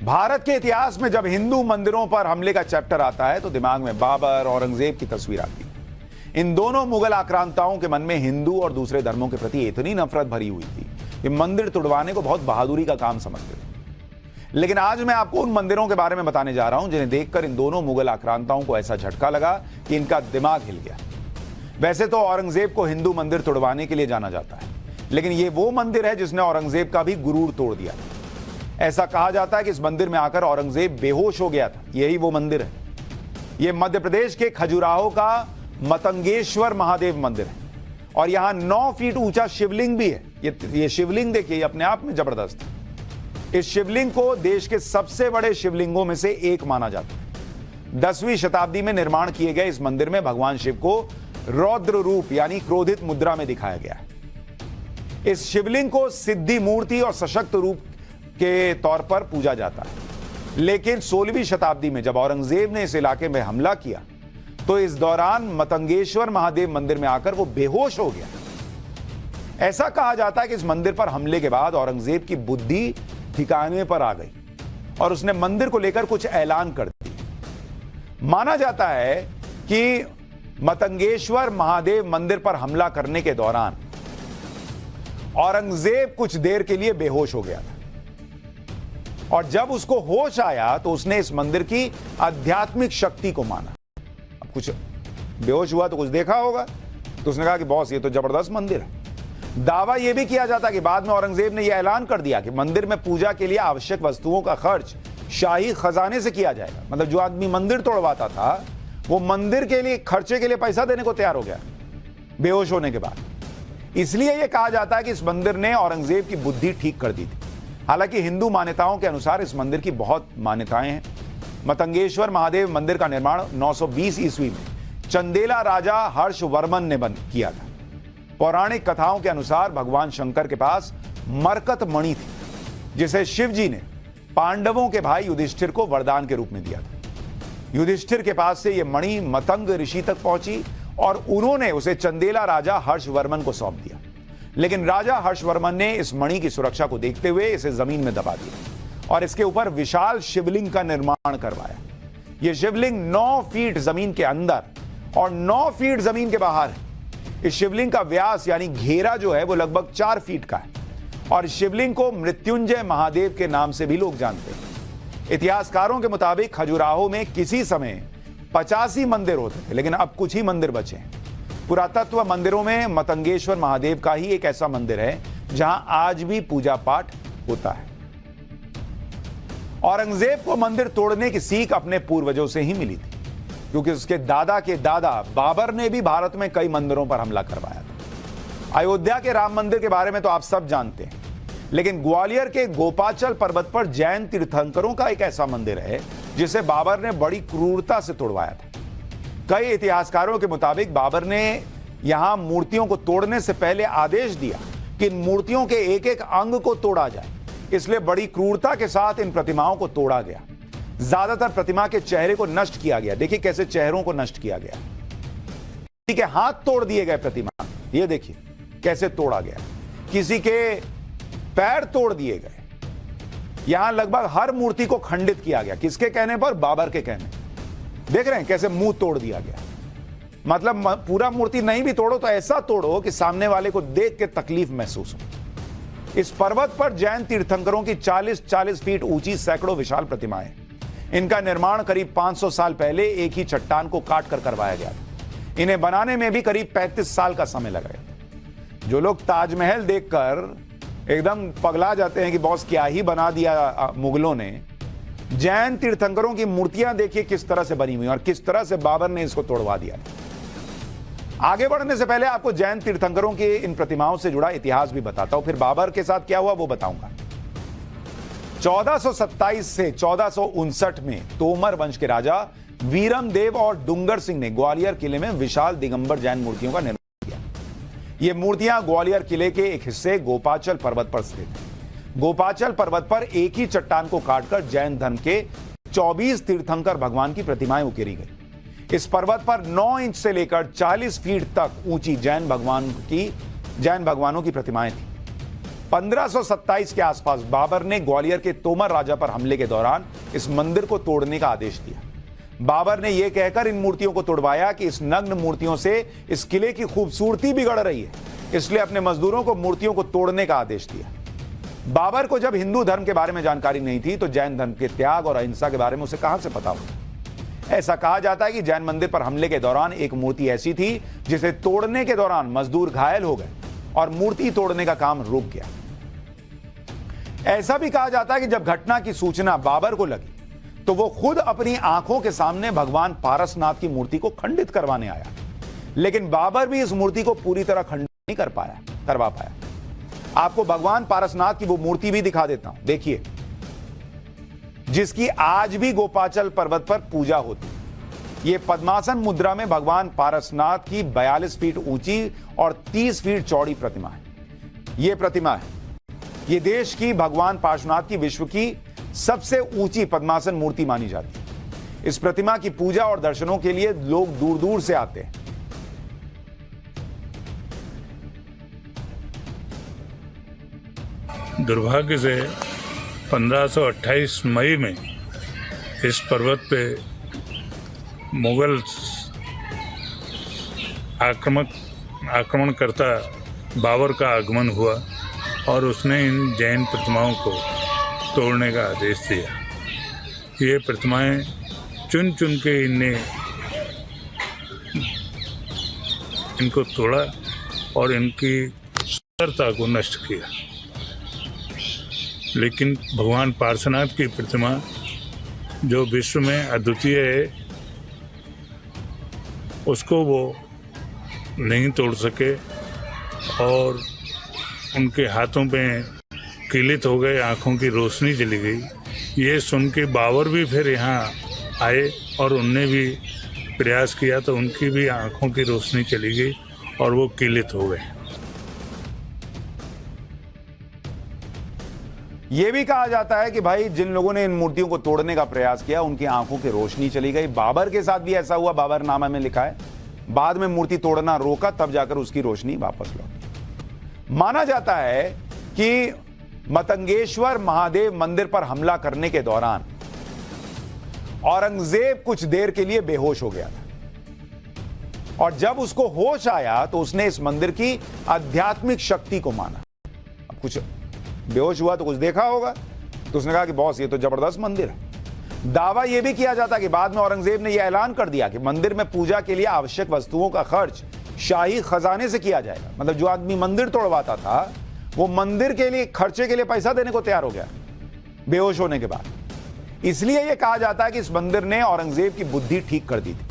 भारत के इतिहास में जब हिंदू मंदिरों पर हमले का चैप्टर आता है तो दिमाग में बाबर, औरंगजेब की तस्वीर आती है। इन दोनों मुगल आक्रांताओं के मन में हिंदू और दूसरे धर्मों के प्रति इतनी नफरत भरी हुई थी कि मंदिर तुड़वाने को बहुत बहादुरी का काम समझते थे। लेकिन आज मैं आपको उन मंदिरों के बारे में बताने जा रहा हूं जिन्हें देखकर इन दोनों मुगल आक्रांताओं को ऐसा झटका लगा कि इनका दिमाग हिल गया। वैसे तो औरंगजेब को हिंदू मंदिर तुड़वाने के लिए जाना जाता है, लेकिन यह वो मंदिर है जिसने औरंगजेब का भी गुरूर तोड़ दिया। ऐसा कहा जाता है कि इस मंदिर में आकर औरंगजेब बेहोश हो गया था। यही वो मंदिर है। यह मध्य प्रदेश के खजुराहो का मतंगेश्वर महादेव मंदिर है और यहां 9 फीट ऊंचा शिवलिंग भी है। ये शिवलिंग देखिए, अपने आप में जबरदस्त है। इस शिवलिंग को देश के सबसे बड़े शिवलिंगों में से एक माना जाता है। 10वीं शताब्दी में निर्माण किए गए इस मंदिर में भगवान शिव को रौद्र रूप यानी क्रोधित मुद्रा में दिखाया गया है। इस शिवलिंग को सिद्धि मूर्ति और सशक्त रूप के तौर पर पूजा जाता है। लेकिन 16वीं शताब्दी में जब औरंगजेब ने इस इलाके में हमला किया तो इस दौरान मतंगेश्वर महादेव मंदिर में आकर वो बेहोश हो गया। ऐसा कहा जाता है कि इस मंदिर पर हमले के बाद औरंगजेब की बुद्धि ठिकाने पर आ गई और उसने मंदिर को लेकर कुछ ऐलान कर दिया। माना जाता है कि मतंगेश्वर महादेव मंदिर पर हमला करने के दौरान औरंगजेब कुछ देर के लिए बेहोश हो गया था और जब उसको होश आया तो उसने इस मंदिर की आध्यात्मिक शक्ति को माना। अब कुछ बेहोश हुआ तो कुछ देखा होगा, तो उसने कहा कि बॉस ये तो जबरदस्त मंदिर है। दावा यह भी किया जाता कि बाद में औरंगजेब ने यह ऐलान कर दिया कि मंदिर में पूजा के लिए आवश्यक वस्तुओं का खर्च शाही खजाने से किया जाएगा। मतलब जो आदमी मंदिर तोड़वाता था वो मंदिर के लिए खर्चे के लिए पैसा देने को तैयार हो गया बेहोश होने के बाद। इसलिए यह कहा जाता है कि इस मंदिर ने औरंगजेब की बुद्धि ठीक कर दी थी। हालांकि हिंदू मान्यताओं के अनुसार इस मंदिर की बहुत मान्यताएं हैं। मतंगेश्वर महादेव मंदिर का निर्माण 920 ईस्वी में चंदेला राजा हर्षवर्मन ने किया था। पौराणिक कथाओं के अनुसार भगवान शंकर के पास मरकत मणि थी जिसे शिव जी ने पांडवों के भाई युधिष्ठिर को वरदान के रूप में दिया था। युधिष्ठिर के पास से यह मणि मतंग ऋषि तक पहुंची और उन्होंने उसे चंदेला राजा हर्षवर्मन को सौंप दिया। लेकिन राजा हर्षवर्मन ने इस मणि की सुरक्षा को देखते हुए इसे जमीन में दबा दिया और इसके ऊपर विशाल शिवलिंग का निर्माण करवाया। यह शिवलिंग 9 फीट जमीन के अंदर और 9 फीट जमीन के बाहर है। इस शिवलिंग का व्यास यानी घेरा जो है वो लगभग 4 फीट का है और शिवलिंग को मृत्युंजय महादेव के नाम से भी लोग जानते हैं। इतिहासकारों के मुताबिक खजुराहो में किसी समय 85 मंदिर होते थे, लेकिन अब कुछ ही मंदिर बचे हैं। पुरातत्व मंदिरों में मतंगेश्वर महादेव का ही एक ऐसा मंदिर है जहां आज भी पूजा पाठ होता है। औरंगजेब को मंदिर तोड़ने की सीख अपने पूर्वजों से ही मिली थी, क्योंकि उसके दादा के दादा बाबर ने भी भारत में कई मंदिरों पर हमला करवाया था। अयोध्या के राम मंदिर के बारे में तो आप सब जानते हैं, लेकिन ग्वालियर के गोपाचल पर्वत पर जैन तीर्थंकरों का एक ऐसा मंदिर है जिसे बाबर ने बड़ी क्रूरता से तोड़वाया था। कई इतिहासकारों के मुताबिक बाबर ने यहां मूर्तियों को तोड़ने से पहले आदेश दिया कि इन मूर्तियों के एक एक अंग को तोड़ा जाए, इसलिए बड़ी क्रूरता के साथ इन प्रतिमाओं को तोड़ा गया। ज्यादातर प्रतिमा के चेहरे को नष्ट किया गया। देखिए कैसे चेहरों को नष्ट किया गया। किसी के हाथ तोड़ दिए गए प्रतिमा, ये देखिए कैसे तोड़ा गया। किसी के पैर तोड़ दिए गए। यहां लगभग हर मूर्ति को खंडित किया गया। किसके कहने पर? बाबर के कहने। देख रहे हैं कैसे मुंह तोड़ दिया गया। मतलब पूरा मूर्ति नहीं भी तोड़ो तो ऐसा तोड़ो कि सामने वाले को देख के तकलीफ महसूस हो। इस पर्वत पर जैन तीर्थंकरों की 40-40 फीट ऊंची सैकड़ों विशाल प्रतिमाएं। इनका निर्माण करीब 500 साल पहले एक ही चट्टान को काट कर करवाया गया था। इन्हें बनाने में भी करीब 35 साल का समय लगा था। जो लोग ताजमहल देखकर एकदम पगला जाते हैं कि बॉस क्या ही बना दिया मुगलों ने, जैन तीर्थंकरों की मूर्तियां देखिए किस तरह से बनी हुई और किस तरह से बाबर ने इसको तोड़वा दिया। आगे बढ़ने से पहले आपको जैन तीर्थंकरों की इन प्रतिमाओं से जुड़ा इतिहास भी बताता हूं, फिर बाबर के साथ क्या हुआ वो बताऊंगा। 1427 से 1459 में तोमर वंश के राजा वीरम देव और डुंगर सिंह ने ग्वालियर किले में विशाल दिगंबर जैन मूर्तियों का निर्माण किया। ये मूर्तियां ग्वालियर किले के एक हिस्से गोपाचल पर्वत पर स्थित है। गोपाचल पर्वत पर एक ही चट्टान को काटकर जैन धर्म के 24 तीर्थंकर भगवान की प्रतिमाएं उकेरी गई। इस पर्वत पर 9 इंच से लेकर 40 फीट तक ऊंची जैन भगवानों की प्रतिमाएं थी। 1527 के आसपास बाबर ने ग्वालियर के तोमर राजा पर हमले के दौरान इस मंदिर को तोड़ने का आदेश दिया। बाबर ने यह कहकर इन मूर्तियों को तोड़वाया कि इस नग्न मूर्तियों से इस किले की खूबसूरती बिगड़ रही है, इसलिए अपने मजदूरों को मूर्तियों को तोड़ने का आदेश दिया। बाबर को जब हिंदू धर्म के बारे में जानकारी नहीं थी तो जैन धर्म के त्याग और अहिंसा के बारे में उसे कहां से पता होगा। ऐसा कहा जाता है कि जैन मंदिर पर हमले के दौरान एक मूर्ति ऐसी थी जिसे तोड़ने के दौरान मजदूर घायल हो गए और मूर्ति तोड़ने का काम रुक गया। ऐसा भी कहा जाता है कि जब घटना की सूचना बाबर को लगी तो वो खुद अपनी आंखों के सामने भगवान पारसनाथ की मूर्ति को खंडित करवाने आया, लेकिन बाबर भी इस मूर्ति को पूरी तरह खंडित नहीं करवा पाया। आपको भगवान पारसनाथ की वो मूर्ति भी दिखा देता हूं, देखिए, जिसकी आज भी गोपाचल पर्वत पर पूजा होती है। ये पद्मासन मुद्रा में भगवान पारसनाथ की 42 फीट ऊंची और 30 फीट चौड़ी प्रतिमा है। ये प्रतिमा है, ये देश की भगवान पार्श्वनाथ की विश्व की सबसे ऊंची पद्मासन मूर्ति मानी जाती है। इस प्रतिमा की पूजा और दर्शनों के लिए लोग दूर दूर से आते हैं। दुर्भाग्य से 1528 मई में इस पर्वत पे मुगल आक्रमणकर्ता बाबर का आगमन हुआ और उसने इन जैन प्रतिमाओं को तोड़ने का आदेश दिया। ये प्रतिमाएं चुन चुन के इनको तोड़ा और इनकी सुंदरता को नष्ट किया। लेकिन भगवान पार्श्वनाथ की प्रतिमा जो विश्व में अद्वितीय है, उसको वो नहीं तोड़ सके और उनके हाथों पे किलित हो गए, आंखों की रोशनी चली गई। ये सुन के बाबर भी फिर यहाँ आए और उनने भी प्रयास किया तो उनकी भी आंखों की रोशनी चली गई और वो किलित हो गए। यह भी कहा जाता है कि भाई जिन लोगों ने इन मूर्तियों को तोड़ने का प्रयास किया उनकी आंखों की रोशनी चली गई। बाबर के साथ भी ऐसा हुआ, बाबरनामा में लिखा है। बाद में मूर्ति तोड़ना रोका, तब जाकर उसकी रोशनी वापस लौटी। माना जाता है कि मतंगेश्वर महादेव मंदिर पर हमला करने के दौरान औरंगजेब कुछ देर के लिए बेहोश हो गया था और जब उसको होश आया तो उसने इस मंदिर की आध्यात्मिक शक्ति को माना। अब कुछ बेहोश हुआ तो कुछ देखा होगा, तो उसने कहा कि बॉस ये तो जबरदस्त मंदिर है। दावा यह भी किया जाता कि बाद में औरंगजेब ने यह ऐलान कर दिया कि मंदिर में पूजा के लिए आवश्यक वस्तुओं का खर्च शाही खजाने से किया जाएगा। मतलब जो आदमी मंदिर तोड़वाता था वो मंदिर के लिए खर्चे के लिए पैसा देने को तैयार हो गया बेहोश होने के बाद। इसलिए यह कहा जाता है कि इस मंदिर ने औरंगजेब की बुद्धि ठीक कर दी थी।